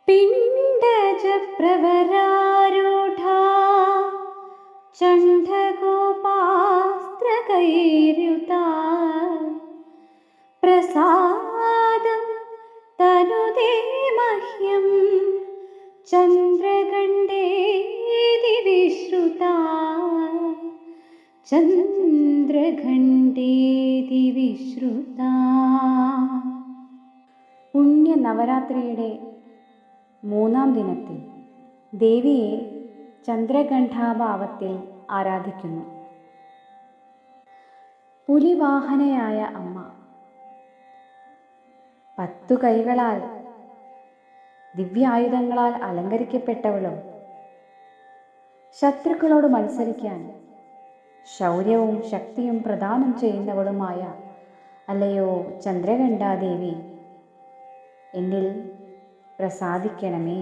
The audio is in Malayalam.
പിണ്ടജപ്രവരാരൂഢാ ചണ്ഡകോപാസ്ത്രകൈര്യുതാ പ്രസാദം തനുതേ മഹ്യം ചന്ദ്രഖണ്ഡേതി വിശ്രുതാ ചന്ദ്രഖണ്ഡേതി വിശ്രുതാ. പുണ്യ നവരാത്രിയുടെ 3-ാം ദിനത്തിൽ ദേവിയെ ചന്ദ്രഘണ്ഠാഭാവത്തിൽ ആരാധിക്കുന്നു. പുലിവാഹനയായ അമ്മ 10 കൈകളാൽ ദിവ്യായുധങ്ങളാൽ അലങ്കരിക്കപ്പെട്ടവളും ശത്രുക്കളോട് മത്സരിക്കാൻ ശൗര്യവും ശക്തിയും പ്രദാനം ചെയ്യുന്നവളുമായ അല്ലയോ ചന്ദ്രഘണ്ഠാദേവി, എന്നിൽ പ്രസാദിക്കണമേ.